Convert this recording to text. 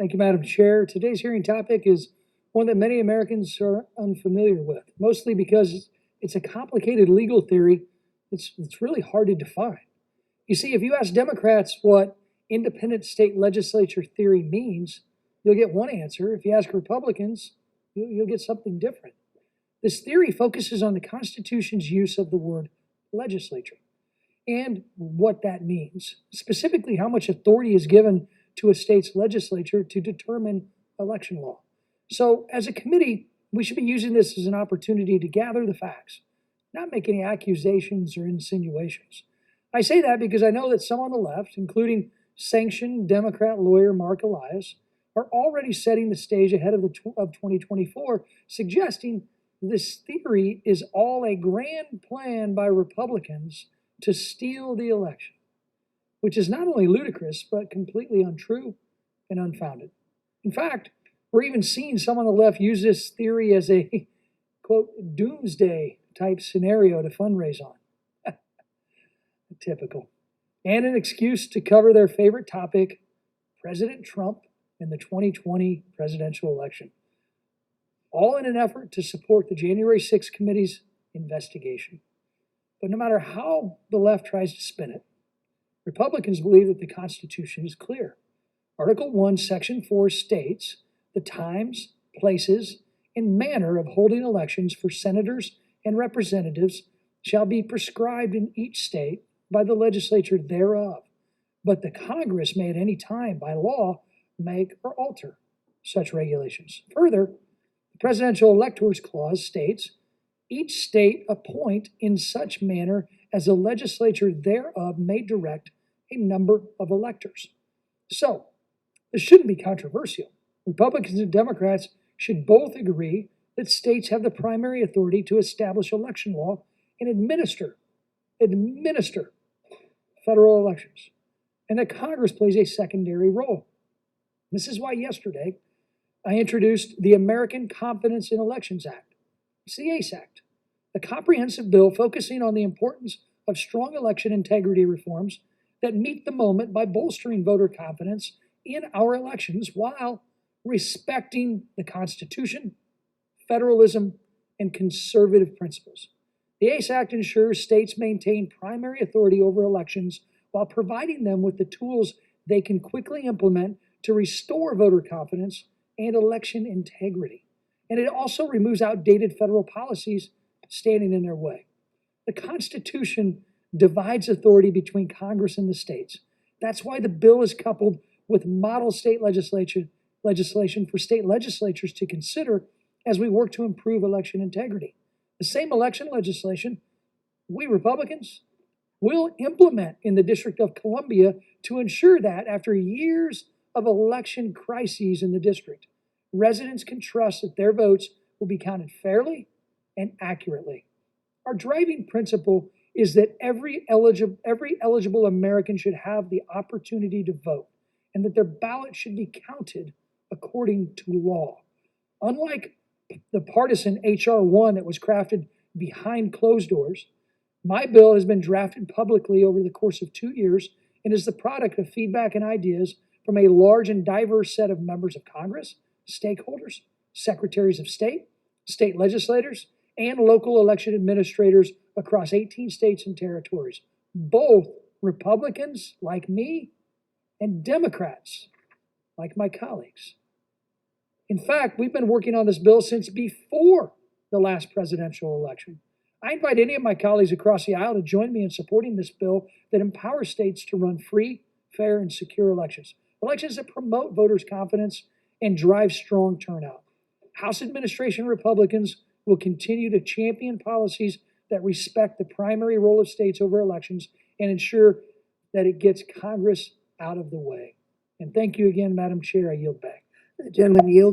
Thank you, Madam Chair. Today's hearing topic is one that many Americans are unfamiliar with, mostly because it's a complicated legal theory it's really hard to define. You see, if you ask Democrats what independent state legislature theory means, you'll get one answer. If you ask Republicans, you'll get something different. This theory focuses on the Constitution's use of the word legislature and what that means, specifically how much authority is given to a state's legislature to determine election law. So, as a committee, we should be using this as an opportunity to gather the facts, not make any accusations or insinuations. I say that because I know that some on the left, including sanctioned Democrat lawyer Mark Elias, are already setting the stage ahead of 2024, suggesting this theory is all a grand plan by Republicans to steal the election, which is not only ludicrous, but completely untrue and unfounded. In fact, we're even seeing some on the left use this theory as a, quote, doomsday type scenario to fundraise on. Typical. And an excuse to cover their favorite topic, President Trump and the 2020 presidential election. All in an effort to support the January 6th committee's investigation. But no matter how the left tries to spin it, Republicans believe that the Constitution is clear. Article 1, Section 4 states the times, places, and manner of holding elections for senators and representatives shall be prescribed in each state by the legislature thereof, but the Congress may at any time by law make or alter such regulations. Further, the Presidential Electors Clause states, each state appoint in such manner as the legislature thereof may direct a number of electors. So, this shouldn't be controversial. Republicans and Democrats should both agree that states have the primary authority to establish election law and administer federal elections, and that Congress plays a secondary role. This is why yesterday I introduced the American Confidence in Elections Act. It's the ACE Act, a comprehensive bill focusing on the importance of strong election integrity reforms that meet the moment by bolstering voter confidence in our elections while respecting the Constitution, federalism, and conservative principles. The ACE Act ensures states maintain primary authority over elections while providing them with the tools they can quickly implement to restore voter confidence and election integrity. And it also removes outdated federal policies standing in their way. The Constitution divides authority between Congress and the states. That's why the bill is coupled with model state legislation for state legislatures to consider as we work to improve election integrity. The same election legislation we Republicans will implement in the District of Columbia to ensure that after years of election crises in the district, residents can trust that their votes will be counted fairly and accurately. Our driving principle is that every eligible American should have the opportunity to vote and that their ballot should be counted according to law. Unlike the partisan H.R. 1 that was crafted behind closed doors, my bill has been drafted publicly over the course of 2 years and is the product of feedback and ideas from a large and diverse set of members of Congress, stakeholders, secretaries of state, state legislators, and local election administrators across 18 states and territories, both Republicans like me and Democrats like my colleagues. In fact, we've been working on this bill since before the last presidential election. I invite any of my colleagues across the aisle to join me in supporting this bill that empowers states to run free, fair, and secure elections. Elections that promote voters' confidence and drive strong turnout. House administration Republicans will continue to champion policies that respect the primary role of states over elections and ensure that it gets Congress out of the way. And thank you again, Madam Chair. I yield back. The gentleman yields.